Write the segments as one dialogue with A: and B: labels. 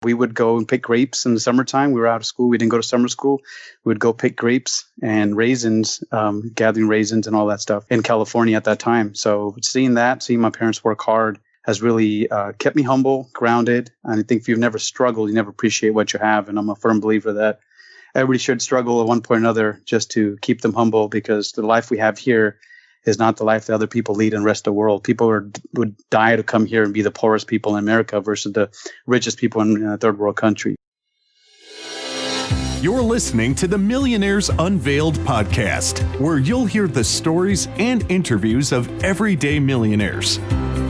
A: We would go and pick grapes in the summertime. We were out of school. We didn't go to summer school. We would go pick grapes and raisins, gathering raisins and all that stuff in California at that time. So seeing my parents work hard has really kept me humble, grounded. And I think if you've never struggled, you never appreciate what you have. And I'm a firm believer that everybody should struggle at one point or another just to keep them humble, because the life we have here is not the life that other people lead in the rest of the world. People would die to come here and be the poorest people in America versus the richest people in a third world country.
B: You're listening to the Millionaires Unveiled podcast, where you'll hear the stories and interviews of everyday millionaires.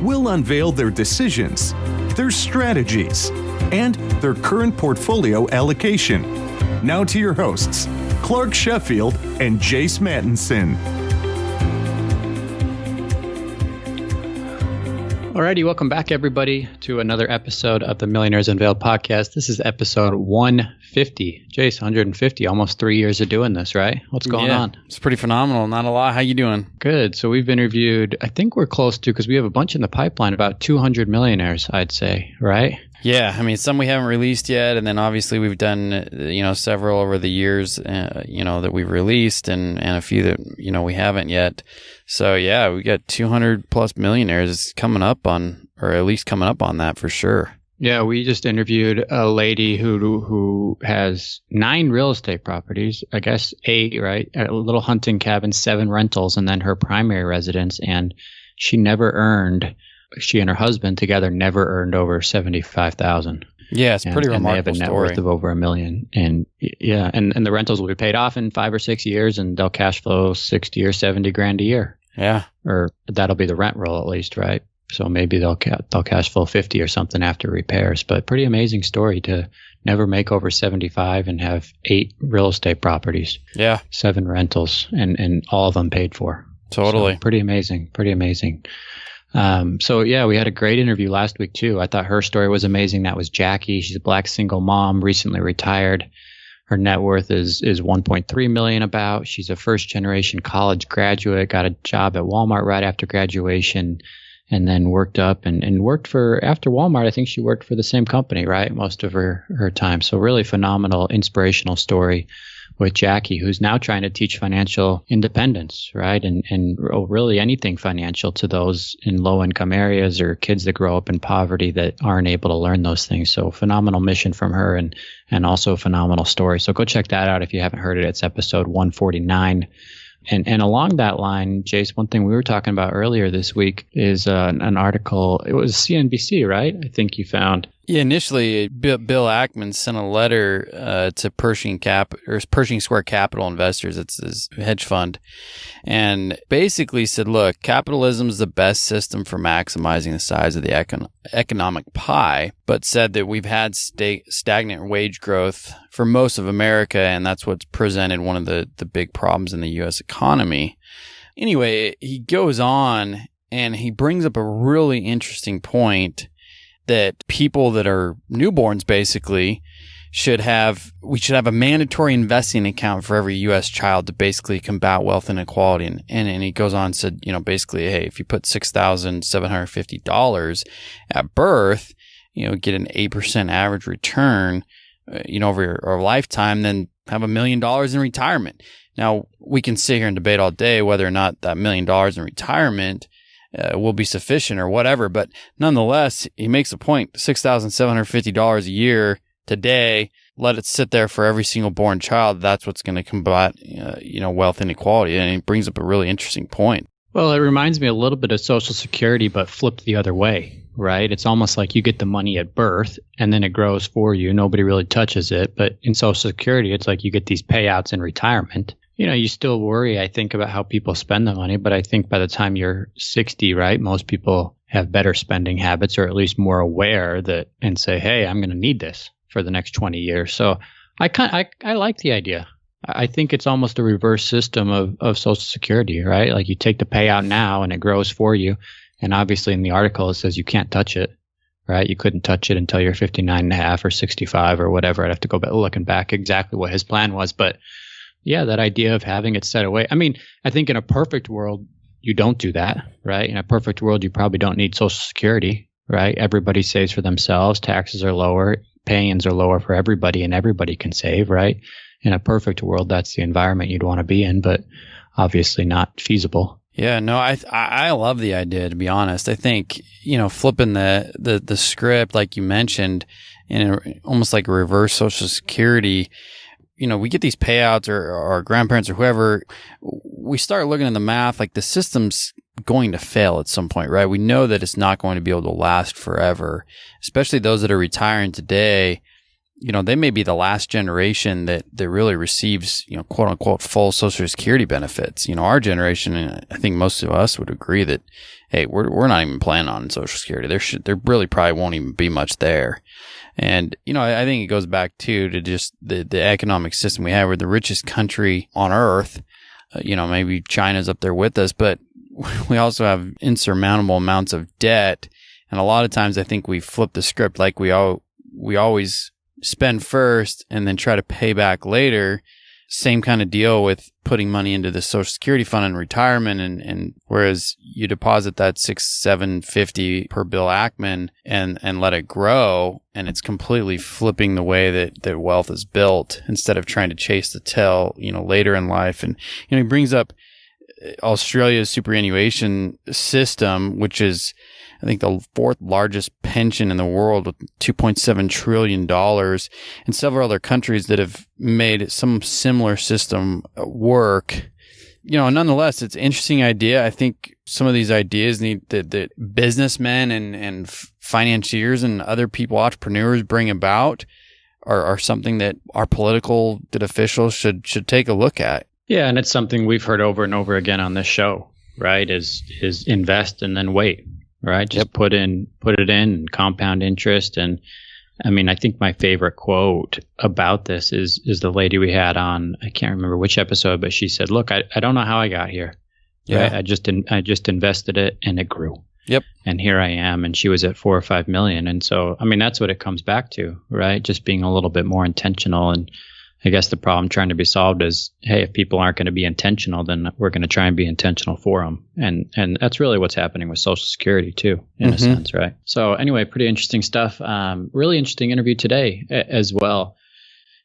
B: We'll unveil their decisions, their strategies, and their current portfolio allocation. Now to your hosts, Clark Sheffield and Jace Mattinson.
C: Alrighty, welcome back, everybody, to another episode of the Millionaires Unveiled podcast. This is episode 150. Jace, 150, almost 3 years of doing this, right? What's going on?
D: It's pretty phenomenal. Not a lot. How you doing?
C: Good. So we've interviewed, I think we're close to, because we have a bunch in the pipeline, about 200 millionaires, I'd say, right?
D: Yeah, I mean, some we haven't released yet, and then obviously we've done, several over the years, that we've released, and a few that, we haven't yet. So yeah, we got 200 plus millionaires. It's coming up on, or at least coming up on that for sure.
C: Yeah, we just interviewed a lady who has 9 real estate properties, I guess 8, right? A little hunting cabin, 7 rentals, and then her primary residence, and she and her husband together never earned over $75,000.
D: Yeah, it's pretty remarkable
C: and they have a net
D: story.
C: worth of over $1 million. And yeah, and the rentals will be paid off in 5 or 6 years, and they'll cash flow 60 or 70 grand a year.
D: Yeah,
C: or that'll be the rent roll at least, right? So maybe they'll cash flow 50 or something after repairs. But pretty amazing story to never make over 75 and have 8 real estate properties.
D: Yeah,
C: 7 rentals, and all of them paid for.
D: Totally,
C: so pretty amazing. Pretty amazing. So yeah, we had a great interview last week too. I thought her story was amazing. That was Jackie. She's a Black single mom, recently retired. Her net worth is 1.3 million about. She's a first generation college graduate, got a job at Walmart right after graduation, and then worked up and worked for, after Walmart, I think she worked for the same company, right? Most of her time. So really phenomenal, inspirational story with Jackie, who's now trying to teach financial independence, right? And really anything financial to those in low-income areas or kids that grow up in poverty that aren't able to learn those things. So phenomenal mission from her and also a phenomenal story. So go check that out if you haven't heard it. It's episode 149. And along that line, Jace, one thing we were talking about earlier this week is an article. It was CNBC, right? I think you found.
D: Yeah, initially, Bill Ackman sent a letter to Pershing Square Capital Investors. It's his hedge fund, and basically said, "Look, capitalism is the best system for maximizing the size of the economic pie," but said that we've had stagnant wage growth for most of America, and that's what's presented one of the big problems in the U.S. economy. Anyway, he goes on and he brings up a really interesting point, that people that are newborns basically we should have a mandatory investing account for every U.S. child to basically combat wealth inequality. And he goes on and said, basically, hey, if you put $6,750 at birth, get an 8% average return, over your lifetime, then have $1 million in retirement. Now, we can sit here and debate all day whether or not that $1 million in retirement will be sufficient or whatever. But nonetheless, he makes a point, $6,750 a year today, let it sit there for every single born child. That's what's going to combat, wealth inequality. And he brings up a really interesting point.
C: Well, it reminds me a little bit of Social Security, but flipped the other way, right? It's almost like you get the money at birth and then it grows for you. Nobody really touches it. But in Social Security, it's like you get these payouts in retirement. You still worry, I think, about how people spend the money, but I think by the time you're 60, right, most people have better spending habits, or at least more aware that, and say, hey, I'm going to need this for the next 20 years. So I like the idea. I think it's almost a reverse system of Social Security, right? Like you take the payout now and it grows for you. And obviously in the article, it says you can't touch it, right? You couldn't touch it until you're 59 and a half or 65 or whatever. I'd have to go back looking back exactly what his plan was. But yeah, that idea of having it set away. I mean, I think in a perfect world, you don't do that, right? In a perfect world, you probably don't need Social Security, right? Everybody saves for themselves. Taxes are lower. pay-ins are lower for everybody and everybody can save, right? In a perfect world, that's the environment you'd want to be in, but obviously not feasible.
D: Yeah, no, I love the idea, to be honest. I think, flipping the script, like you mentioned, in almost like a reverse Social Security, we get these payouts, or our grandparents or whoever, we start looking at the math, like the system's going to fail at some point, right? We know that it's not going to be able to last forever, especially those that are retiring today. They may be the last generation that really receives, quote unquote, full Social Security benefits. Our generation, and I think most of us would agree that, hey, we're not even planning on Social Security. There really probably won't even be much there. And, I think it goes back to just the economic system we have. We're the richest country on earth. Maybe China's up there with us, but we also have insurmountable amounts of debt. And a lot of times I think we flip the script, like we always spend first and then try to pay back later. Same kind of deal with putting money into the Social Security fund in retirement, and whereas you deposit that $6-7.50 per Bill Ackman and let it grow, and it's completely flipping the way that wealth is built instead of trying to chase the tail, later in life. And he brings up Australia's superannuation system, which is, I think, the fourth largest pension in the world with $2.7 trillion, and several other countries that have made some similar system work. Nonetheless, it's an interesting idea. I think some of these ideas need that businessmen and financiers and other people, entrepreneurs, bring about are something that our political officials should take a look at.
C: Yeah, and it's something we've heard over and over again on this show, right? Is invest and then wait. Right. Just put it in compound interest. And I mean, I think my favorite quote about this is the lady we had on, I can't remember which episode, but she said, look, I don't know how I got here. Yeah. Right? I just invested it and it grew.
D: Yep.
C: And here I am. And she was at 4 or 5 million. And so, I mean, that's what it comes back to, right? Just being a little bit more intentional. And I guess the problem trying to be solved is, hey, if people aren't going to be intentional, then we're going to try and be intentional for them. And that's really what's happening with Social Security too, in a sense, right? So anyway, pretty interesting stuff. Really interesting interview today as well.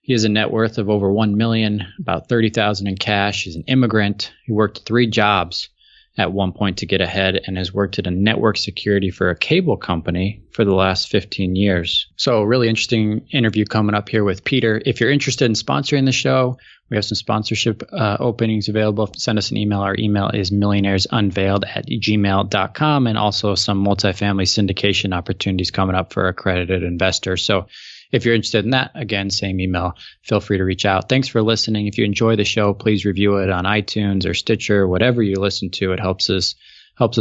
C: He has a net worth of over 1 million, about 30,000 in cash. He's an immigrant. He worked 3 jobs at one point to get ahead and has worked at a network security for a cable company for the last 15 years. So really interesting interview coming up here with Peter. If you're interested in sponsoring the show, we have some sponsorship openings available. Send us an email. Our email is millionairesunveiled@gmail.com, and also some multifamily syndication opportunities coming up for accredited investors. So if you're interested in that, again, same email. Feel free to reach out. Thanks for listening. If you enjoy the show, please review it on iTunes or Stitcher, whatever you listen to. It helps us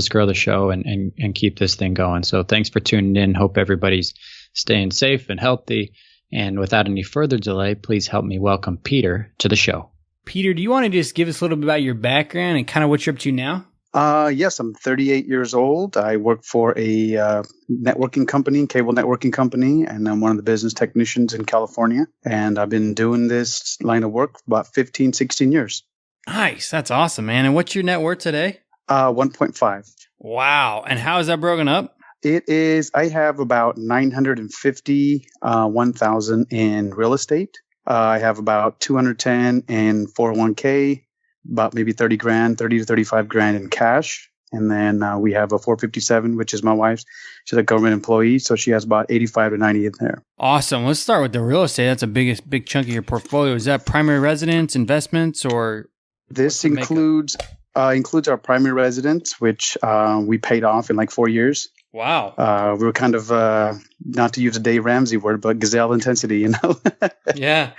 C: grow the show and keep this thing going. So thanks for tuning in. Hope everybody's staying safe and healthy. And without any further delay, please help me welcome Peter to the show.
E: Peter, do you want to just give us a little bit about your background and kind of what you're up to now?
A: Yes, I'm 38 years old. I work for a networking company, cable networking company, and I'm one of the business technicians in California. And I've been doing this line of work for about 15, 16 years.
E: Nice. That's awesome, man. And what's your net worth today?
A: 1.5.
E: Wow. And how is that broken up?
A: It is, I have about 951,000 in real estate. I have about 210 in 401k. About maybe 30 to 35 grand in cash. And then we have a 457, which is my wife's. She's a government employee, so she has about 85 to 90 in there.
E: Awesome. Let's start with the real estate. That's a big chunk of your portfolio. Is that primary residence, investments, or?
A: This includes our primary residence, which we paid off in like 4 years.
E: Wow.
A: We were kind of, not to use a Dave Ramsey word, but gazelle intensity, you know?
E: Yeah.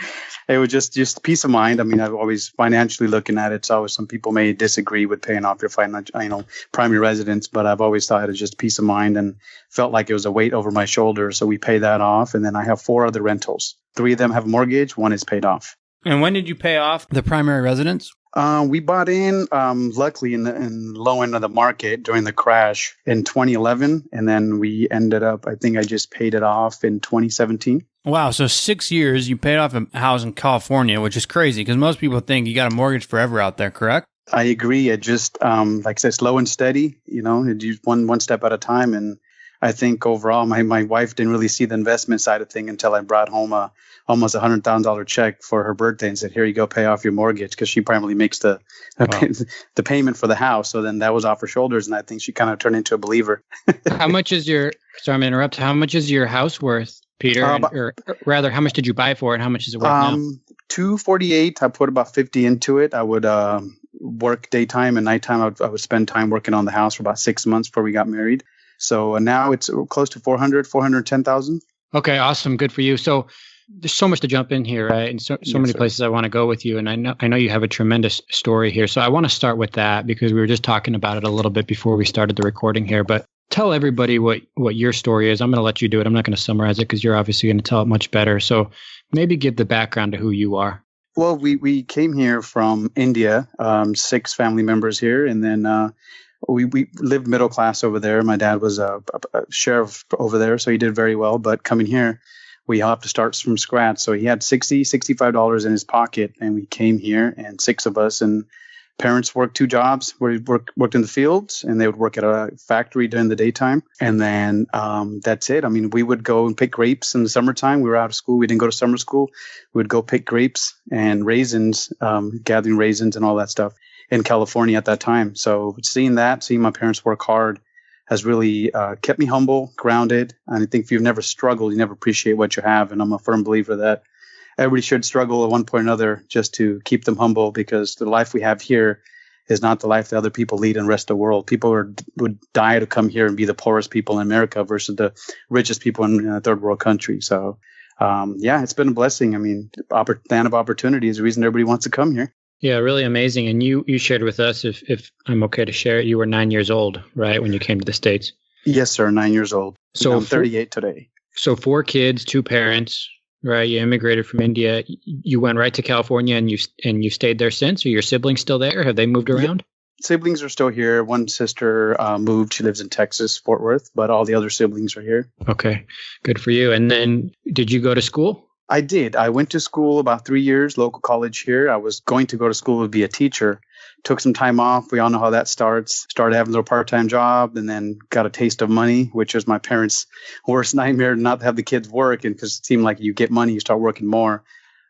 A: It was just peace of mind. I mean, I've always financially looking at it. So some people may disagree with paying off your primary residence, but I've always thought it was just peace of mind and felt like it was a weight over my shoulder. So we pay that off. And then I have 4 other rentals. 3 of them have a mortgage. 1 is paid off.
E: And when did you pay off the primary residence?
A: We bought in, luckily in the low end of the market during the crash in 2011. And then we ended up, I think I just paid it off in 2017.
E: Wow. So 6 years you paid off a house in California, which is crazy because most people think you got a mortgage forever out there, correct?
A: I agree. It just, like I said, slow and steady, you know, it just one step at a time. And I think overall, my wife didn't really see the investment side of thing until I brought home a almost $100,000 check for her birthday and said, "Here you go, pay off your mortgage," because she primarily makes the the payment for the house. So then that was off her shoulders, and I think she kind of turned into a believer.
C: How much is your? Sorry, I'm gonna interrupt. How much is your house worth, Peter? Or rather, how much did you buy for it? And how much is it worth now?
A: $248. I put about 50 into it. I would work daytime and nighttime. I would spend time working on the house for about 6 months before we got married. So now it's close to 410,000.
C: Okay, awesome. Good for you. So there's so much to jump in here, right? And so many places I want to go with you. And I know you have a tremendous story here. So I want to start with that because we were just talking about it a little bit before we started the recording here. But tell everybody what your story is. I'm going to let you do it. I'm not going to summarize it because you're obviously going to tell it much better. So maybe give the background to who you are.
A: Well, we came here from India, 6 family members here, and then we lived middle class over there. My dad was a sheriff over there, so he did very well. But coming here, we have to start from scratch. So he had $65 in his pocket, and we came here, and 6 of us, and parents worked 2 jobs. We worked in the fields, and they would work at a factory during the daytime. And then that's it. I mean, we would go and pick grapes in the summertime. We were out of school. We didn't go to summer school. We would go pick grapes and raisins, gathering raisins and all that stuff in California at that time. So seeing my parents work hard has really kept me humble, grounded. And I think if you've never struggled, you never appreciate what you have. And I'm a firm believer that everybody should struggle at one point or another just to keep them humble, because the life we have here is not the life that other people lead in the rest of the world. People would die to come here and be the poorest people in America versus the richest people in third world countries. So, it's been a blessing. I mean, land of opportunity is the reason everybody wants to come here.
C: Yeah, really amazing. And you shared with us, if I'm okay to share it, you were 9 years old, right, when you came to the States?
A: Yes, sir, 9 years old. So I'm 38 today.
C: So 4 kids, 2 parents, right? You immigrated from India. You went right to California, and you stayed there since. Are your siblings still there? Have they moved around?
A: Yeah, siblings are still here. One sister moved. She lives in Texas, Fort Worth, but all the other siblings are here.
C: Okay, good for you. And then did you go to school?
A: I did. I went to school about 3 years, local college here. I was going to go to school to be a teacher. Took some time off. We all know how that starts. Started having a little part-time job, and then got a taste of money, which was my parents' worst nightmare, not to have the kids work. And because it seemed like you get money, you start working more.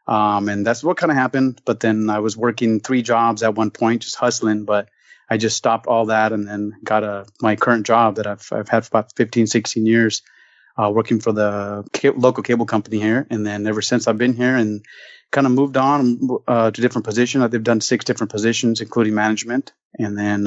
A: And that's what kind of happened. But then I was working 3 jobs at one point, just hustling. But I just stopped all that and then got my current job that I've had for about 15, 16 years. Working for the local cable company here. And then ever since I've been here and kind of moved on to different positions. I've done 6 different positions, including management. And then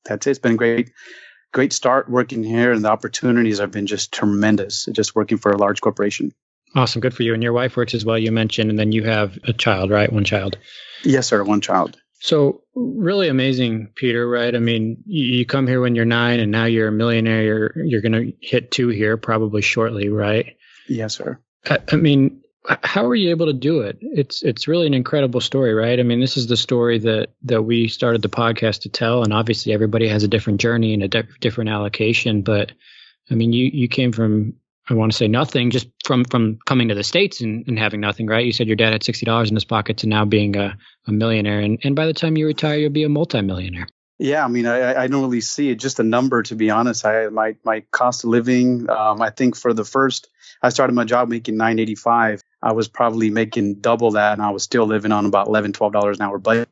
A: that's it. It's been great start working here. And the opportunities have been just tremendous, just working for a large corporation.
C: Awesome. Good for you. And your wife works as well, you mentioned. And then you have a child, right? 1 child.
A: Yes, sir. 1 child.
C: So really amazing, Peter, right? I mean, you come here when you're 9 and now you're a millionaire. You're going to hit 2 here probably shortly, right?
A: Yes, sir.
C: I mean, how are you able to do it? It's really an incredible story, right? I mean, this is the story that we started the podcast to tell. And obviously everybody has a different journey and a different allocation. But I mean, you came from, I want to say nothing, just from coming to the States and having nothing, right? You said your dad had $60 in his pocket to now being a millionaire. And by the time you retire, you'll be a multimillionaire.
A: Yeah, I mean, I don't really see it, just a number, to be honest. My cost of living, I think I started my job making $9.85. I was probably making double that, and I was still living on about $11, $12 an hour budget,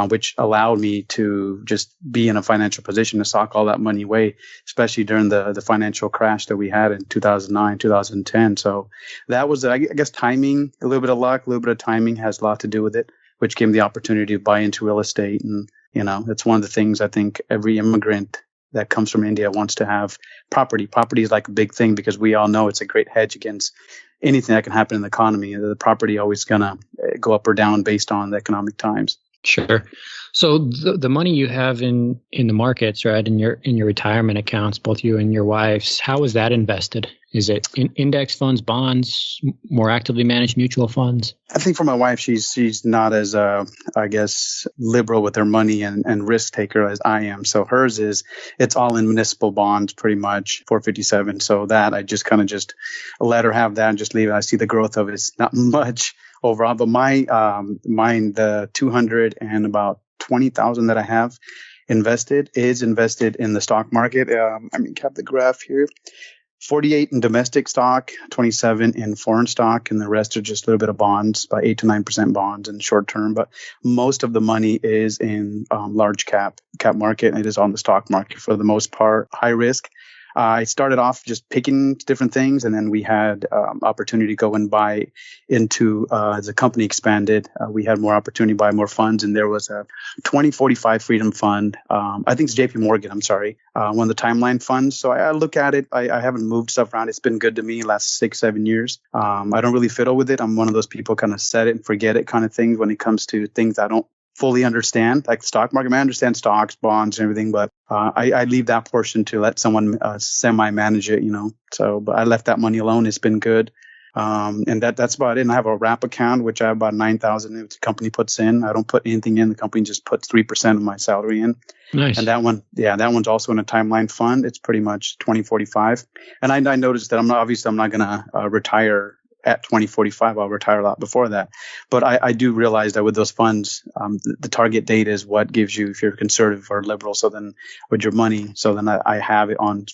A: which allowed me to just be in a financial position to sock all that money away, especially during the financial crash that we had in 2009, 2010. So that was, I guess, timing, a little bit of luck, a little bit of timing has a lot to do with it, which gave me the opportunity to buy into real estate. And, that's one of the things I think every immigrant that comes from India wants to have. Property. Property is like a big thing because we all know it's a great hedge against anything that can happen in the economy. The property always going to go up or down based on the economic times.
C: Sure. So the money you have in the markets, right, in your retirement accounts, both you and your wife's, how is that invested? Is it in index funds, bonds, more actively managed mutual funds?
A: I think for my wife, she's not as I guess liberal with her money and risk taker as I am. So hers it's all in municipal bonds, pretty much 457. So that I just kind of just let her have that and just leave it. I see the growth of it. It's not much overall, but mine, the 200 and about 20,000 that I have invested is invested in the stock market. Have the graph here. 48 in domestic stock, 27 in foreign stock, and the rest are just a little bit of bonds, about 8 to 9% bonds in short term. But most of the money is in large cap market, and it is on the stock market for the most part, high risk. I started off just picking different things, and then we had opportunity to go and buy into, as the company expanded, we had more opportunity to buy more funds, and there was a 2045 Freedom Fund. I think it's JP Morgan, I'm sorry, one of the timeline funds. So I look at it. I haven't moved stuff around. It's been good to me last 6-7 years. I don't really fiddle with it. I'm one of those people kind of set it and forget it kind of things when it comes to things I don't fully understand, like the stock market. I understand stocks, bonds, and everything, but I leave that portion to let someone semi-manage it, So, but I left that money alone. It's been good. And that's about it. And I have a wrap account, which I have about 9,000 the company puts in. I don't put anything in. The company just puts 3% of my salary in.
C: Nice.
A: And that one's also in a timeline fund. It's pretty much 2045. And I noticed that I'm not going to retire at 2045. I'll retire a lot before that. But I do realize that with those funds, the target date is what gives you, if you're conservative or liberal, so then with your money, so then I have it on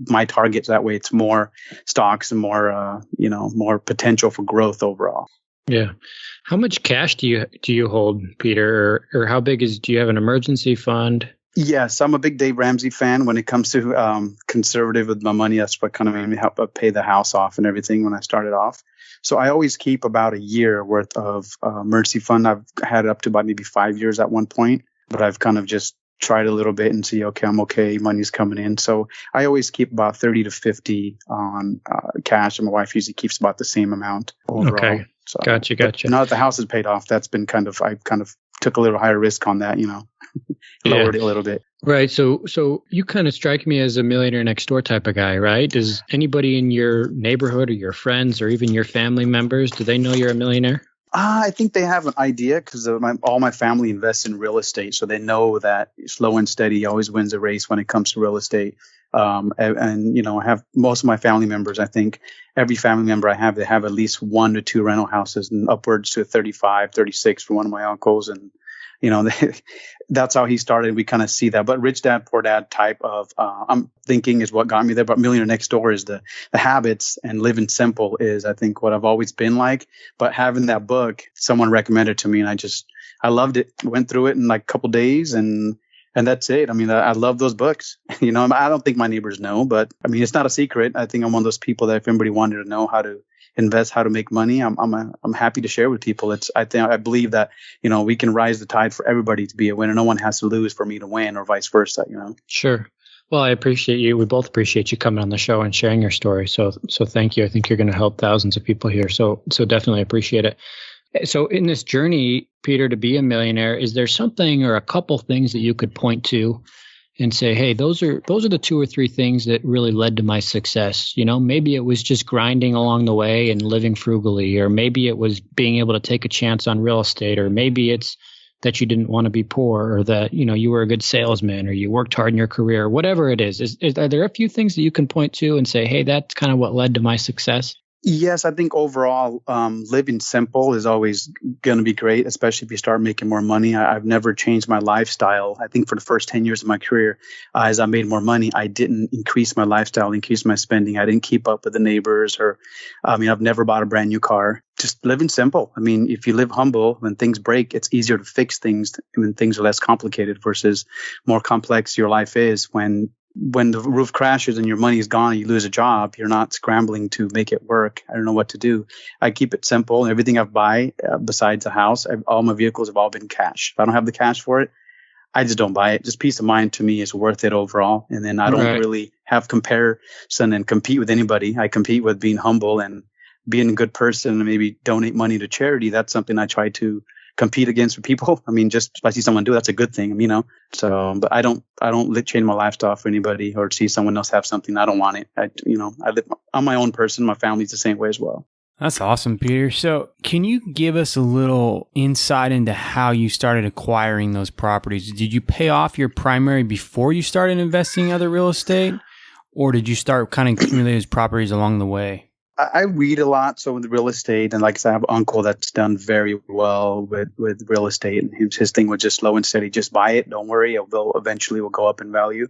A: my targets. That way it's more stocks and more, more potential for growth overall.
C: Yeah. How much cash do you hold, Peter, or how big do you have an emergency fund?
A: Yes, I'm a big Dave Ramsey fan when it comes to conservative with my money. That's what kind of made me help pay the house off and everything when I started off. So I always keep about a year worth of emergency fund. I've had it up to about maybe 5 years at one point, but I've kind of just tried a little bit and see, okay, I'm okay. Money's coming in. So I always keep about 30 to 50 on cash. And my wife usually keeps about the same amount overall.
C: Okay.
A: So,
C: Gotcha.
A: Now that the house is paid off, that's been I kind of took a little higher risk on that, lowered it a little bit.
C: Right. So you kind of strike me as a millionaire next door type of guy, right? Does anybody in your neighborhood or your friends or even your family members, do they know you're a millionaire?
A: I think they have an idea because all my family invests in real estate. So they know that slow and steady always wins a race when it comes to real estate. And I have most of my family members. I think every family member I have, they have at least 1 to 2 rental houses and upwards to 35, 36 for one of my uncles. And, that's how he started. We kind of see that. But rich dad, poor dad type of, I'm thinking is what got me there. But millionaire next door is the habits, and living simple is, I think, what I've always been like. But having that book, someone recommended to me, and I loved it. Went through it in like a couple days, and that's it. I mean, I love those books. I don't think my neighbors know, but I mean, it's not a secret. I think I'm one of those people that if anybody wanted to know how to invest, how to make money, I'm happy to share with people. I believe that, we can rise the tide for everybody to be a winner. No one has to lose for me to win, or vice versa,
C: Sure. Well, I appreciate you. We both appreciate you coming on the show and sharing your story. So thank you. I think you're going to help thousands of people here. So definitely appreciate it. So in this journey, Peter, to be a millionaire, is there something or a couple things that you could point to and say, hey, those are the 2 or 3 things that really led to my success? Maybe it was just grinding along the way and living frugally, or maybe it was being able to take a chance on real estate, or maybe it's that you didn't want to be poor, or that, you were a good salesman, or you worked hard in your career, whatever it is. Are there a few things that you can point to and say, hey, that's kind of what led to my success?
A: Yes, I think overall, living simple is always going to be great, especially if you start making more money. I've never changed my lifestyle. I think for the first 10 years of my career, as I made more money, I didn't increase my lifestyle, increase my spending. I didn't keep up with the neighbors, I've never bought a brand new car. Just living simple. I mean, if you live humble, when things break, it's easier to fix things when things are less complicated versus more complex your life is. When the roof crashes and your money is gone and you lose a job, you're not scrambling to make it work. I don't know what to do. I keep it simple. Everything I buy, besides a house, all my vehicles have all been cash. If I don't have the cash for it, I just don't buy it. Just peace of mind to me is worth it overall. And then I don't really have comparison and compete with anybody. I compete with being humble and being a good person and maybe donate money to charity. That's something I try to compete against with people. I mean, just if I see someone do it, that's a good thing, So, but I don't change my lifestyle for anybody, or see someone else have something. I don't want it. I live, I'm my own person. My family's the same way as well.
E: That's awesome, Peter. So can you give us a little insight into how you started acquiring those properties? Did you pay off your primary before you started investing in other real estate, or did you start kind of accumulating those properties along the way?
A: I read a lot, so with real estate, and like I said, I have an uncle that's done very well with real estate, and his thing was just slow and steady. Just buy it, don't worry, eventually will go up in value.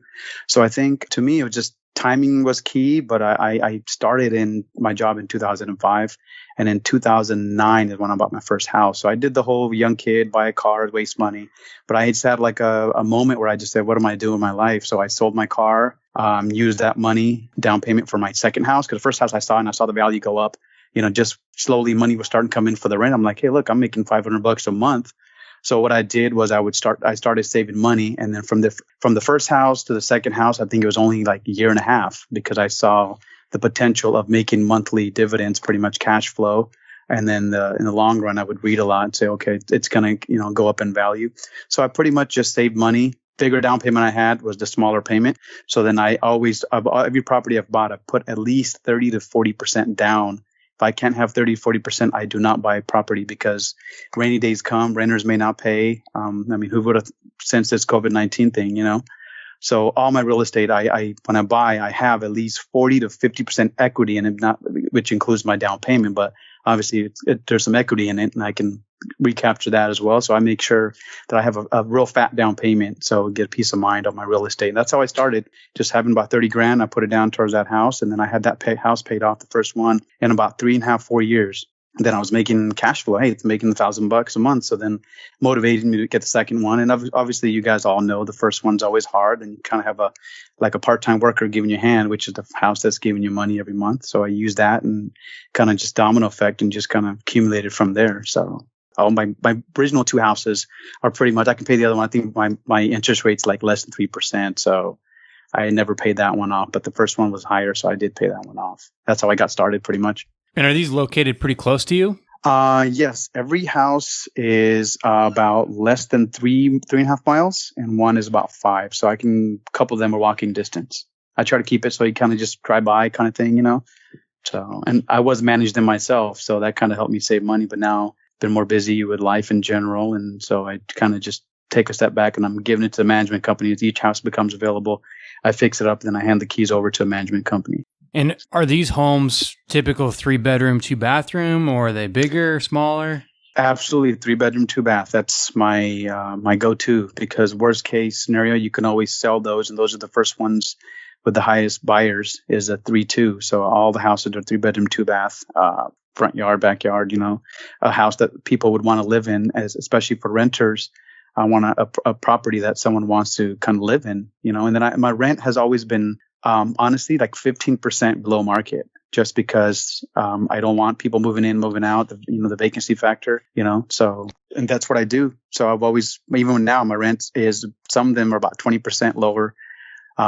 A: So I think to me, it was just timing was key, but I started in my job in 2005, and in 2009 is when I bought my first house. So I did the whole young kid, buy a car, waste money. But I just had like a moment where I just said, what am I doing in my life? So I sold my car, used that money, down payment for my second house. Because the first house I saw, and I saw the value go up, just slowly money was starting to come in for the rent. I'm like, hey, look, I'm making $500 a month. So what I did was I started saving money. And then from the first house to the second house, I think it was only like a year and a half, because I saw the potential of making monthly dividends, pretty much cash flow. And then in the long run, I would read a lot and say, okay, it's going to, go up in value. So I pretty much just saved money. Bigger down payment I had was the smaller payment. So then every property I've bought, I've put at least 30 to 40% down. If I can't have 30, 40%, I do not buy property, because rainy days come, renters may not pay. Who would have, since this COVID-19 thing, So all my real estate, when I buy, I have at least 40 to 50% equity in it, which includes my down payment. But obviously, there's some equity in it, and I can recapture that as well. So I make sure that I have a real fat down payment, so get peace of mind on my real estate. And that's how I started, just having about 30 grand. I put it down towards that house, and then I had that house paid off, the first one, in about 3.5, 4 years. And then I was making cash flow. Hey, it's making $1,000 a month. So then motivated me to get the second one. And obviously, you guys all know the first one's always hard, and you kind of have a part-time worker giving you a hand, which is the house that's giving you money every month. So I used that and kind of just domino effect and just kind of accumulated from there. So my original two houses are pretty much, I can pay the other one. I think my interest rate's like less than 3%. So I never paid that one off, but the first one was higher. So I did pay that one off. That's how I got started pretty much.
E: And are these located pretty close to you?
A: Yes. Every house is about less than 3.5 miles, and one is about 5. So a couple of them are walking distance. I try to keep it so you kind of just drive by kind of thing, So, and I was managing them myself, so that kind of helped me save money. But now been more busy with life in general, and so I kind of just take a step back, and I'm giving it to the management company as each house becomes available. I fix it up, then I hand the keys over to a management company.
E: And are these homes typical 3-bedroom, 2-bathroom, or are they bigger, smaller?
A: Absolutely, 3-bedroom, 2-bath. That's my go-to, because worst case scenario, you can always sell those, and those are the first ones with the highest buyers is a 3-2. So all the houses are 3-bedroom, 2-bath, front yard, backyard. A house that people would want to live in, especially for renters. I want a property that someone wants to kind of live in. And then my rent has always been. Honestly, like 15% below market, just because I don't want people moving in, moving out, the vacancy factor, so, and that's what I do. So I've always, even now, my rent is, some of them are about 20% lower,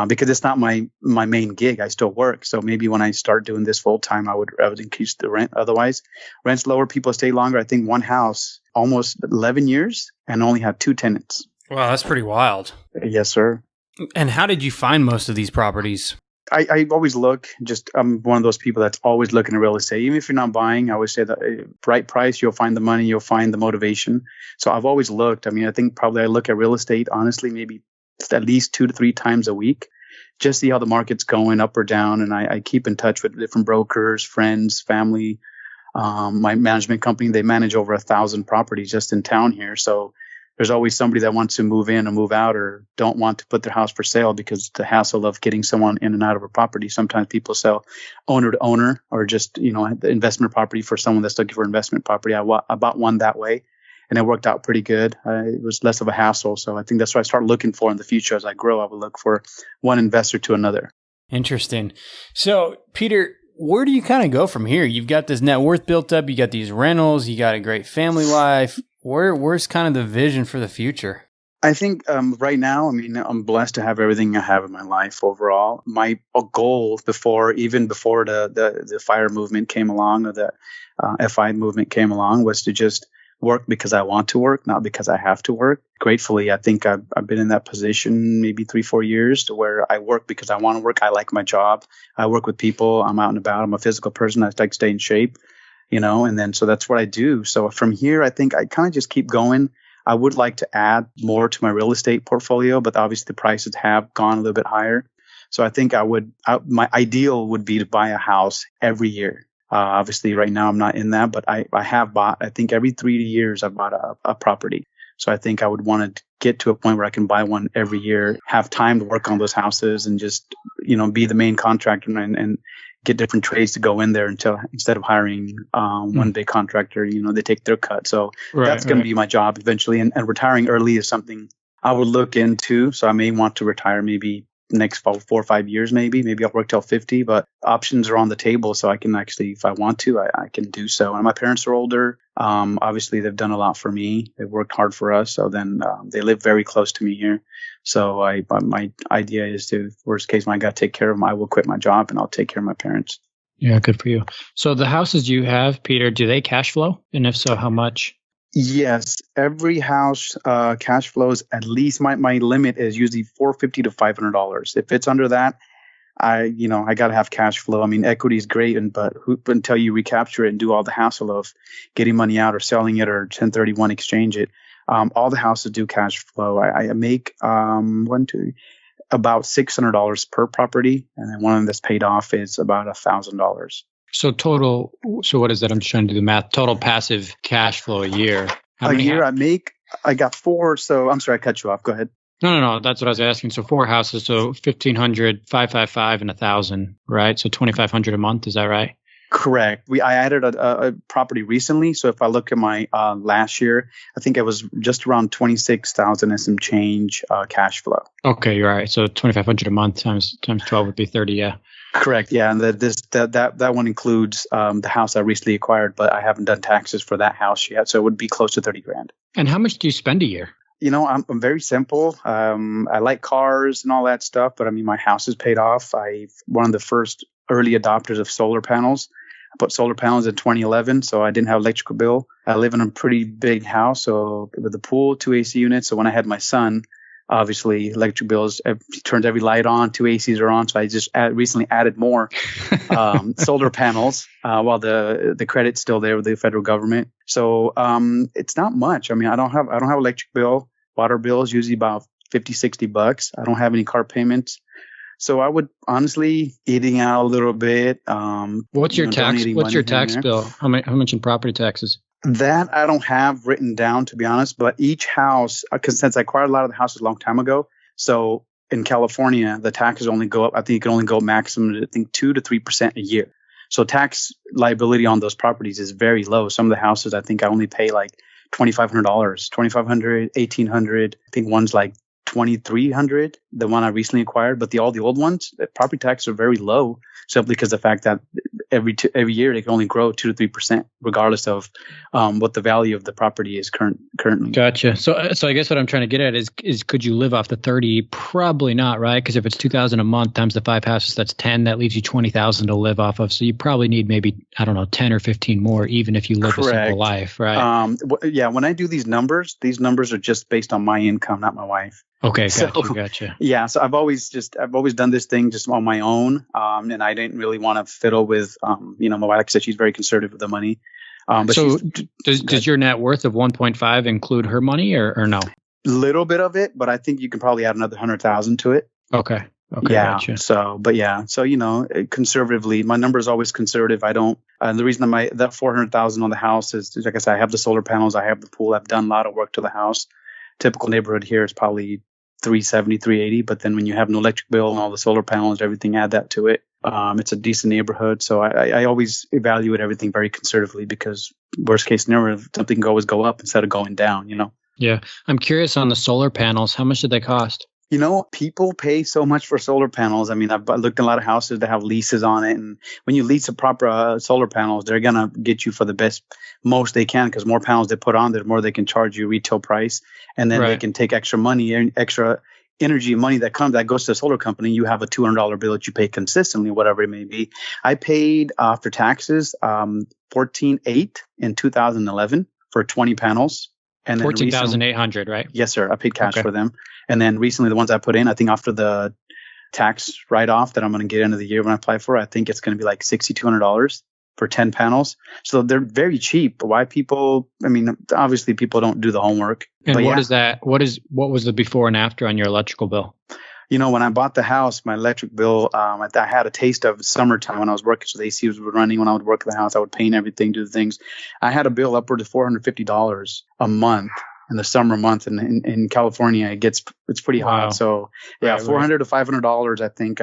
A: because it's not my main gig. I still work. So maybe when I start doing this full time, I would increase the rent. Otherwise, rent's lower, people stay longer. I think one house, almost 11 years and only had 2 tenants.
E: Wow, that's pretty wild.
A: Yes, sir.
E: And how did you find most of these properties?
A: I always look, I'm one of those people that's always looking at real estate. Even if you're not buying, I always say that right price, you'll find the money, you'll find the motivation. So I've always looked. I think probably I look at real estate, honestly, maybe at least 2 to 3 times a week, just see how the market's going up or down. And I keep in touch with different brokers, friends, family. My management company, they manage over 1,000 properties just in town here. So there's always somebody that wants to move in or move out, or don't want to put their house for sale because the hassle of getting someone in and out of a property. Sometimes people sell owner to owner, or just, the investment property for someone that's looking for investment property. I bought one that way, and it worked out pretty good. It was less of a hassle. So I think that's what I start looking for in the future. As I grow, I will look for one investor to another.
E: Interesting. So Peter, where do you kind of go from here? You've got this net worth built up. You got these rentals. You got a great family life. Where's kind of the vision for the future?
A: I think right now, I'm blessed to have everything I have in my life overall. My goal before the FIRE movement came along, or the FI movement came along, was to just work because I want to work, not because I have to work. Gratefully, I think I've been in that position maybe 3-4 years, to where I work because I want to work. I like my job. I work with people. I'm out and about. I'm a physical person. I like to stay in shape. And then so that's what I do. So from here, I think I kind of just keep going. I would like to add more to my real estate portfolio, but obviously the prices have gone a little bit higher. So I think my ideal would be to buy a house every year. Obviously right now I'm not in that, but I have bought, I think every 3 years I've bought a property. So I think I would want to get to a point where I can buy one every year, have time to work on those houses, and just, be the main contractor and get different trades to go in there instead of hiring one big contractor. They take their cut. So that's going to be my job eventually. And retiring early is something I would look into. So I may want to retire maybe next 4 or 5 years, maybe I'll work till 50, but options are on the table. So I can actually, if I want to, I can do so. And my parents are older. Obviously they've done a lot for me. They've worked hard for us. So then they live very close to me here. So my idea is to, worst case, when I got to take care of them, I will quit my job and I'll take care of my parents.
C: Yeah, good for you. So the houses you have, Peter, do they cash flow? And if so, how much?
A: Yes, every house cash flows at least. My limit is usually $450 to $500. If it's under that, I got to have cash flow. I mean, equity is great, but until you recapture it and do all the hassle of getting money out or selling it or 1031 exchange it, all the houses do cash flow. I make about $600 per property, and then one that's paid off is about $1,000.
C: So what is that? I'm just trying to do the math. Total passive cash flow a year.
A: I got 4. So I'm sorry, I cut you off. Go ahead.
C: No. That's what I was asking. So 4 houses. So 1,500, 555, and 1,000, right? So 2,500 a month. Is that right?
A: Correct. I added a property recently. So if I look at my last year, I think it was just around 26,000 and some change cash flow.
C: Okay, you're right. So 2,500 a month times 12 would be 30. Yeah.
A: Correct. Yeah, and that one includes the house I recently acquired, but I haven't done taxes for that house yet, so it would be close to $30,000.
C: And how much do you spend a year?
A: I'm very simple. I like cars and all that stuff, but I mean, my house is paid off. I'm one of the first early adopters of solar panels. I put solar panels in 2011, so I didn't have electrical bill. I live in a pretty big house, so with a pool, 2 AC units. So when I had my son, obviously, electric bills, turns every light on, 2 ACs are on. So I just recently added more solar panels while the credit's still there with the federal government. So it's not much. I mean, I don't have electric bill. Water bill is usually about $50-$60. I don't have any car payments. So I would honestly eating out a little bit.
C: What's your tax bill? How much in property taxes?
A: That I don't have written down, to be honest, but each house, because since I acquired a lot of the houses a long time ago, so in California, the taxes only go up. I think it can only go maximum, 2 to 3% a year. So tax liability on those properties is very low. Some of the houses, I think I only pay like $2,500, $2,500, $1,800. I think one's like $2,300, the one I recently acquired, but all the old ones, the property taxes are very low, simply because of the fact that every year they can only grow 2 to 3%, regardless of what the value of the property is currently.
C: Gotcha. So I guess what I'm trying to get at is could you live off the 30? Probably not, right? Because if it's $2,000 a month times the 5 houses, that's 10. That leaves you $20,000 to live off of. So you probably need maybe 10 or 15 more, even if you live a simple life, right?
A: Yeah. When I do these numbers are just based on my income, not my wife.
C: Okay, gotcha.
A: Yeah, so I've always done this thing just on my own, and I didn't really want to fiddle with, my wife. Like I said, she's very conservative with the money. But
C: so does your net worth of 1.5 include her money or no?
A: Little bit of it, but I think you can probably add another 100,000 to it.
C: Okay.
A: Yeah.
C: Gotcha.
A: So conservatively, my number is always conservative. I don't. The reason that 400,000 on the house is, like I said, I have the solar panels, I have the pool, I've done a lot of work to the house. Typical neighborhood here is probably 370, 380. But then when you have no electric bill and all the solar panels, everything, add that to it. It's a decent neighborhood. So I always evaluate everything very conservatively, because worst case scenario, something can always go up instead of going down,
C: Yeah. I'm curious on the solar panels. How much did they cost?
A: People pay so much for solar panels. I mean, I've looked at a lot of houses that have leases on it. And when you lease a proper solar panels, they're going to get you for the most they can, because more panels they put on, the more they can charge you retail price. And then they can take extra money and extra energy money that goes to the solar company. You have a $200 bill that you pay consistently, whatever it may be. I paid after taxes $14,800 in 2011 for 20 panels. And then
C: $14,800, right?
A: Yes, sir. I paid cash for them. And then recently, the ones I put in, I think after the tax write-off that I'm going to get end of the year when I apply for it, I think it's going to be like $6,200 for 10 panels. So they're very cheap. Why people? I mean, obviously people don't do the homework.
C: And what is that? What was the before and after on your electrical bill?
A: When I bought the house, my electric bill, I had a taste of summertime when I was working. So the AC was running when I would work at the house. I would paint everything, do the things. I had a bill upward of $450 a month in the summer month. And in California, it's pretty hot. So yeah, $400 to $500. I think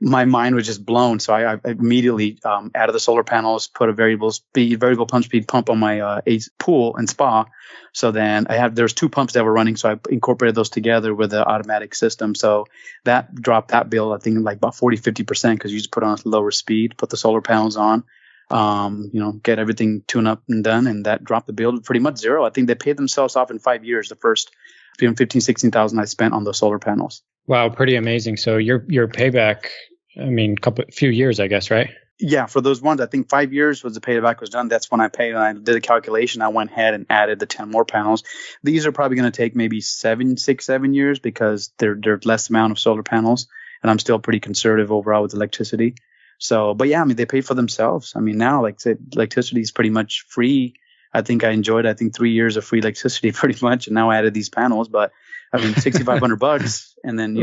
A: my mind was just blown. So I immediately added the solar panels, put a variable pump speed pump on my pool and spa. So then there's 2 pumps that were running. So I incorporated those together with the automatic system. So that dropped that bill, I think, like about 40-50%, because you just put on a lower speed, put the solar panels on, get everything tuned up and done. And that dropped the bill to pretty much zero. I think they paid themselves off in 5 years, the first $15,000-$16,000 I spent on those solar panels.
C: Wow, pretty amazing. So your payback, I mean, few years, I guess, right?
A: Yeah, for those ones, I think 5 years was the payback was done. That's when I paid, and I did a calculation. I went ahead and added the 10 more panels. These are probably going to take maybe 7 years because they're less amount of solar panels, and I'm still pretty conservative overall with electricity. So, but yeah, I mean, they pay for themselves. I mean, now, like I said, electricity is pretty much free. I think I enjoyed, 3 years of free electricity pretty much, and now I added these panels. But I mean, $6,500, and then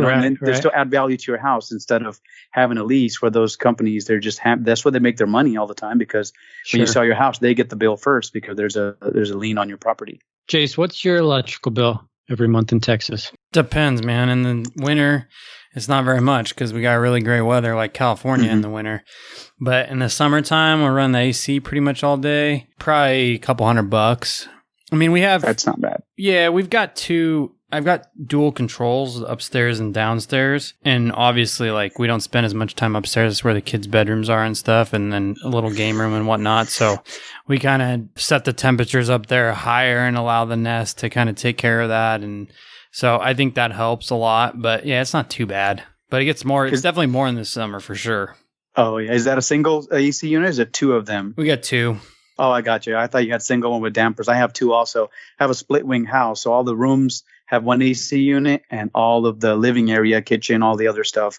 A: they still add value to your house instead of having a lease. Where those companies, they're just that's where they make their money all the time, because when you sell your house, they get the bill first because there's a lien on your property.
C: Jace, what's your electrical bill every month in Texas?
E: Depends, man. In the winter, it's not very much because we got really great weather like California in the winter. But in the summertime, we run the AC pretty much all day. Probably a couple $100. I mean, that's
A: not bad.
E: Yeah, I've got dual controls upstairs and downstairs. And obviously, like, we don't spend as much time upstairs. That's where the kids' bedrooms are and stuff, and then a little game room and whatnot. So we kind of set the temperatures up there higher and allow the Nest to kind of take care of that. And so I think that helps a lot. But yeah, it's not too bad. But it gets more. It's definitely more in the summer for sure.
A: Oh, yeah. Is that a single AC unit? Or is it 2 of them?
E: We got 2.
A: Oh, I got you. I thought you had single one with dampers. I have 2 also. I have a split wing house. So all the rooms have one AC unit, and all of the living area, kitchen, all the other stuff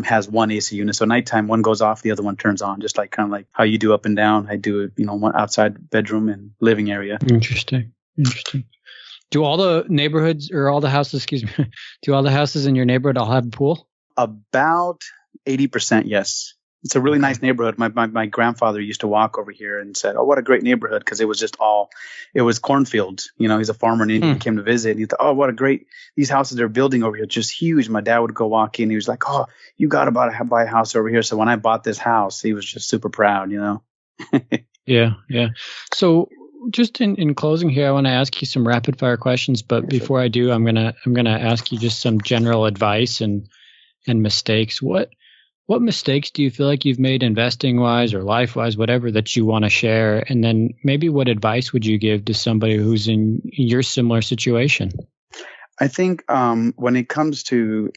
A: has one AC unit. So nighttime, one goes off, the other one turns on, just kind of like how you do up and down. I do it, one outside bedroom and living area.
C: Interesting. Do all the neighborhoods or all the houses, do all the houses in your neighborhood all have a pool?
A: About 80%, yes. It's a really nice neighborhood. My grandfather used to walk over here and said, "Oh, what a great neighborhood," because it was cornfields. He's a farmer in India. He came to visit, and he thought, "Oh, what a great, these houses they're building over here, just huge." My dad would go walk in. He was like, "Oh, you got to buy a house over here." So when I bought this house, he was just super proud,
C: Yeah. So just in closing here, I want to ask you some rapid fire questions. But before I do, I'm gonna ask you just some general advice and mistakes. What mistakes do you feel like you've made investing wise or life wise, whatever, that you want to share? And then maybe what advice would you give to somebody who's in your similar situation?
A: I think when it comes to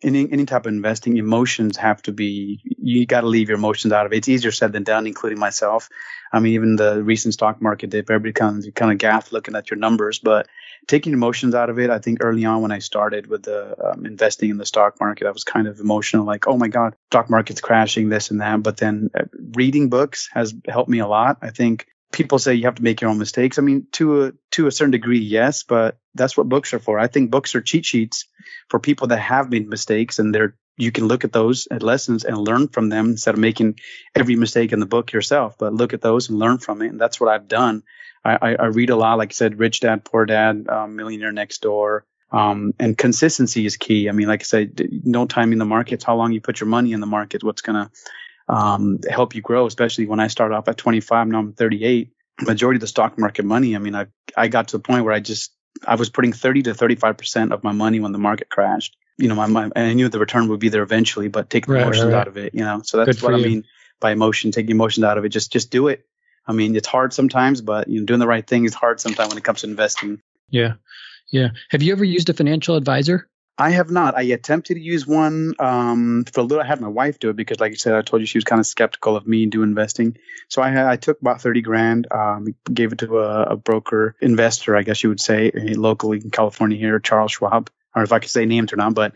A: any type of investing, emotions have to be, you got to leave your emotions out of it. It's easier said than done, including myself. I mean, even the recent stock market dip, everybody kind of gasped looking at your numbers, but taking emotions out of it. I think early on when I started with the investing in the stock market, I was kind of emotional, like, oh my God, stock market's crashing, this and that. But then reading books has helped me a lot. I think people say you have to make your own mistakes. I mean, to a certain degree, yes, but that's what books are for. I think books are cheat sheets for people that have made mistakes, and you can look at those lessons and learn from them instead of making every mistake in the book yourself. But look at those and learn from it, and that's what I've done. I read a lot, like I said, Rich Dad, Poor Dad, Millionaire Next Door, and consistency is key. I mean, like I said, no time in the markets, how long you put your money in the market, what's going to help you grow, especially when I started off at 25, now I'm 38. Majority of the stock market money, I mean, I got to the point where I was putting 30 to 35% of my money when the market crashed. I knew the return would be there eventually, but taking the emotions out of it, so that's what I mean by emotion, taking emotions out of it. Just do it. I mean, it's hard sometimes, but doing the right thing is hard sometimes when it comes to investing.
C: Yeah. Have you ever used a financial advisor?
A: I have not. I attempted to use one for a little. I had my wife do it because, like I said, I told you she was kind of skeptical of me doing investing. So I took about $30,000, gave it to a broker investor, I guess you would say, locally in California here, Charles Schwab. Or if I could say names or not, but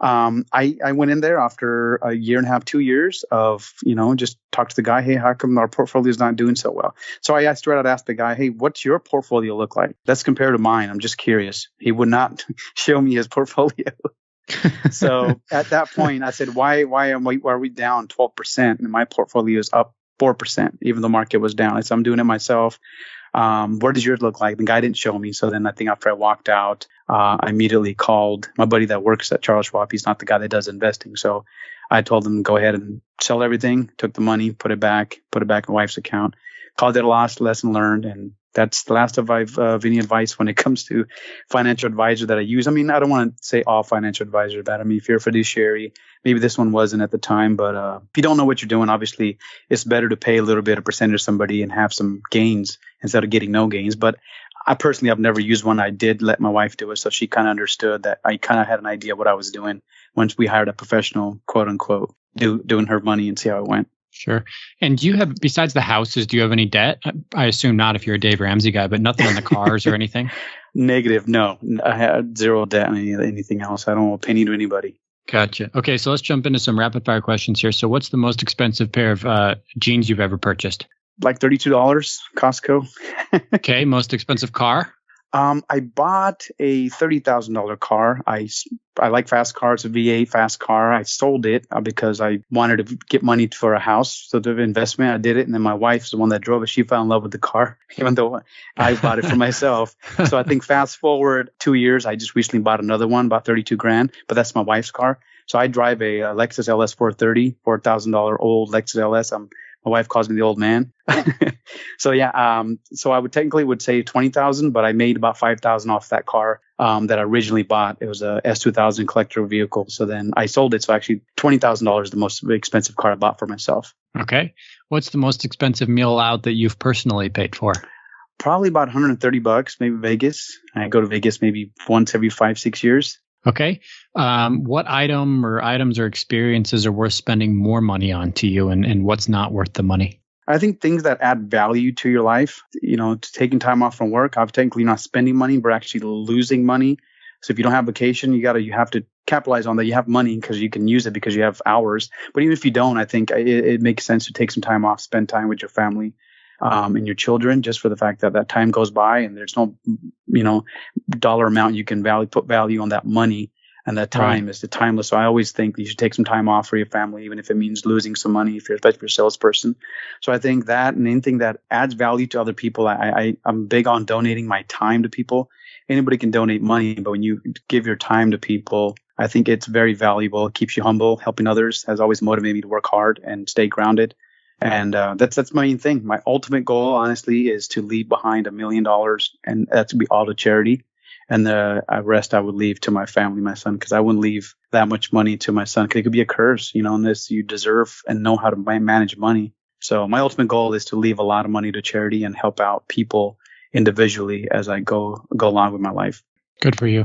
A: I went in there after a year and a half, 2 years of, just talk to the guy. Hey, how come our portfolio is not doing so well? So I straight out asked the guy, hey, what's your portfolio look like? Let's compare to mine. I'm just curious. He would not show me his portfolio. So at that point, I said, why are we down 12% and my portfolio is up 4%, even though the market was down? I said, I'm doing it myself. What does yours look like? The guy didn't show me. So then I think after I walked out, I immediately called my buddy that works at Charles Schwab. He's not the guy that does investing. So I told him, go ahead and sell everything, took the money, put it back in my wife's account, called it a loss, lesson learned. And that's the last of any advice when it comes to financial advisor that I use. I mean, I don't want to say all financial advisors are bad. I mean, if you're a fiduciary, maybe this one wasn't at the time, but if you don't know what you're doing, obviously it's better to pay a little bit of percentage to somebody and have some gains instead of getting no gains. But I personally, I've never used one. I did let my wife do it. So she kind of understood that I kind of had an idea what I was doing once we hired a professional, quote unquote, doing her money and see how it went.
C: Sure. And do you have, besides the houses, do you have any debt? I assume not if you're a Dave Ramsey guy, but nothing on the cars or anything?
A: Negative. No, I had zero debt on anything else. I don't owe a penny to anybody.
C: Gotcha. Okay, so let's jump into some rapid fire questions here. So what's the most expensive pair of jeans you've ever purchased?
A: Like $32, Costco.
C: Okay, most expensive car?
A: I bought a $30,000 car. I like fast cars, a V8 fast car. I sold it because I wanted to get money for a house. So the investment, I did it. And then my wife's the one that drove it. She fell in love with the car, even though I bought it for myself. So I think fast forward 2 years, I just recently bought another one, about 32 grand, but that's my wife's car. So I drive a Lexus LS 430, $4,000 old Lexus LS. My wife calls me the old man. So yeah, so I would technically say 20,000, but I made about 5,000 off that car that I originally bought. It was a S2000 collector vehicle. So then I sold it. So actually $20,000 is the most expensive car I bought for myself.
C: Okay. What's the most expensive meal out that you've personally paid for?
A: Probably about $130, maybe Vegas. I go to Vegas maybe once every 5-6 years.
C: Okay. What item or items or experiences are worth spending more money on to you, and what's not worth the money?
A: I think things that add value to your life, taking time off from work, I'm technically not spending money, but actually losing money. So if you don't have vacation, you have to capitalize on that. You have money because you can use it because you have hours. But even if you don't, I think it makes sense to take some time off, spend time with your family and your children, just for the fact that that time goes by and there's no, dollar amount you can put value on that money. And that time is the timeless. So I always think you should take some time off for your family, even if it means losing some money, especially if you're a salesperson. So I think that and anything that adds value to other people, I'm big on donating my time to people. Anybody can donate money, but when you give your time to people, I think it's very valuable. It keeps you humble. Helping others has always motivated me to work hard and stay grounded. And that's my main thing. My ultimate goal, honestly, is to leave behind $1 million, and that to be all to charity. And the rest I would leave to my family, my son, because I wouldn't leave that much money to my son because it could be a curse, unless you deserve and know how to manage money. So my ultimate goal is to leave a lot of money to charity and help out people individually as I go along with my life.
C: Good for you.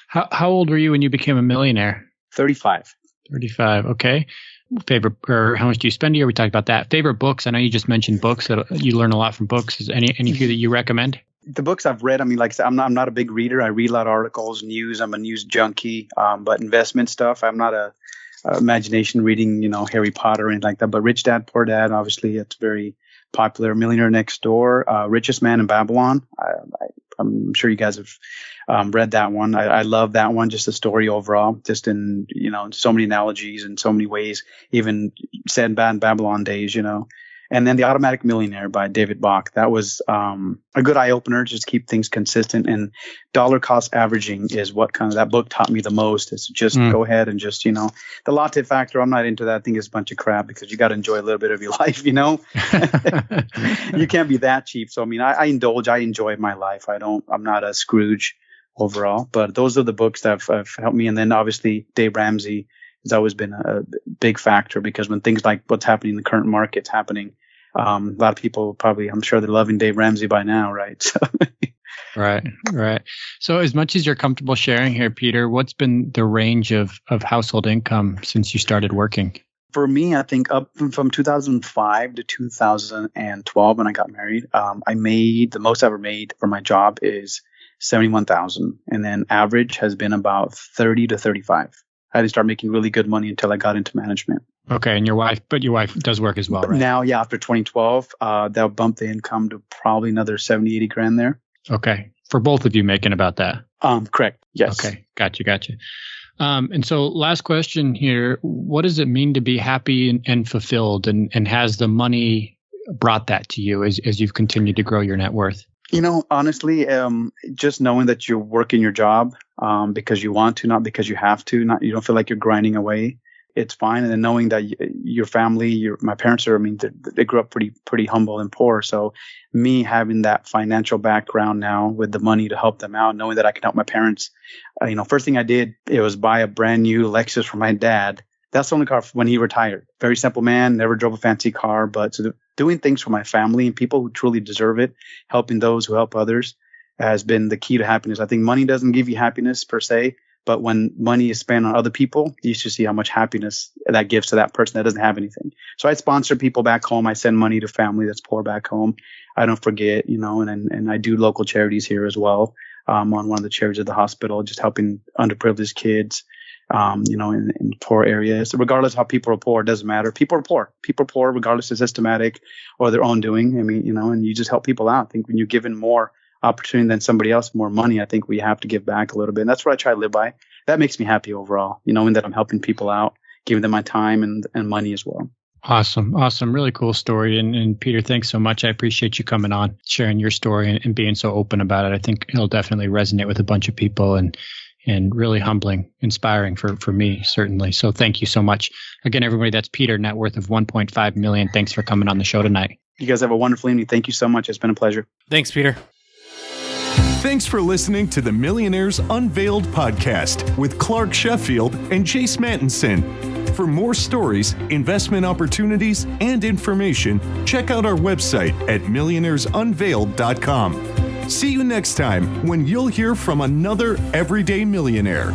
C: How old were you when you became a millionaire?
A: 35.
C: 35. Okay. Favorite, or how much do you spend a year? We talked about that. Favorite books? I know you just mentioned books. That you learn a lot from books. Is any few that you recommend? The
A: books I've read, like I said, I'm not a big reader. I read a lot of articles, news. I'm a news junkie. But investment stuff, I'm not a imagination reading, Harry Potter or anything like that. But Rich Dad, Poor Dad, obviously, it's very popular. Millionaire Next Door, Richest Man in Babylon. I'm sure you guys have read that one. I love that one, just the story overall, just in, so many analogies and so many ways, even said in Babylon days, And then The Automatic Millionaire by David Bach. That was a good eye-opener, just keep things consistent. And dollar cost averaging is what kind of that book taught me the most, is to just go ahead and just, the latte factor, I'm not into that. I think it's a bunch of crap because you got to enjoy a little bit of your life, You can't be that cheap. So, I indulge. I enjoy my life. I'm not a Scrooge overall. But those are the books that have helped me. And then obviously Dave Ramsey has always been a big factor because when things like what's happening in the current market's happening, a lot of people probably, I'm sure they're loving Dave Ramsey by now, right? So. Right.
C: So as much as you're comfortable sharing here, Peter, what's been the range of household income since you started working?
A: For me, I think up from 2005 to 2012 when I got married, the most I ever made for my job is $71,000. And then average has been about 30 to 35. I didn't start making really good money until I got into management.
C: Okay. And your wife does work as well, right?
A: Now, yeah, after 2012, that'll bump the income to probably another 70, 80 grand there.
C: Okay. For both of you making about that?
A: Correct. Yes.
C: Okay. Gotcha. And so last question here, what does it mean to be happy and fulfilled? And has the money brought that to you as you've continued to grow your net worth?
A: Honestly, just knowing that you're working your job because you want to, not because you have to, you don't feel like you're grinding away. It's fine. And then knowing that your family, my parents are, they grew up pretty humble and poor. So me having that financial background now with the money to help them out, knowing that I can help my parents, first thing I did, it was buy a brand new Lexus for my dad. That's the only car when he retired. Very simple man, never drove a fancy car, but doing things for my family and people who truly deserve it, helping those who help others has been the key to happiness. I think money doesn't give you happiness per se, but when money is spent on other people, you should see how much happiness that gives to that person that doesn't have anything. So I sponsor people back home. I send money to family that's poor back home. I don't forget, and I do local charities here as well. On one of the charities at the hospital, just helping underprivileged kids, in poor areas. So regardless of how people are poor, it doesn't matter. People are poor. People are poor regardless of systematic or their own doing. And you just help people out. I think when you're given more opportunity than somebody else, more money, I think we have to give back a little bit. And that's what I try to live by. That makes me happy overall, knowing that I'm helping people out, giving them my time and money as well.
C: Awesome. Really cool story. And Peter, thanks so much. I appreciate you coming on, sharing your story and being so open about it. I think it'll definitely resonate with a bunch of people and really humbling, inspiring for me, certainly. So thank you so much. Again, everybody, that's Peter, net worth of $1.5 million. Thanks for coming on the show tonight.
A: You guys have a wonderful evening. Thank you so much. It's been a pleasure.
E: Thanks, Peter.
B: Thanks for listening to the Millionaires Unveiled podcast with Clark Sheffield and Chase Mattinson. For more stories, investment opportunities, and information, check out our website at millionairesunveiled.com. See you next time when you'll hear from another everyday millionaire.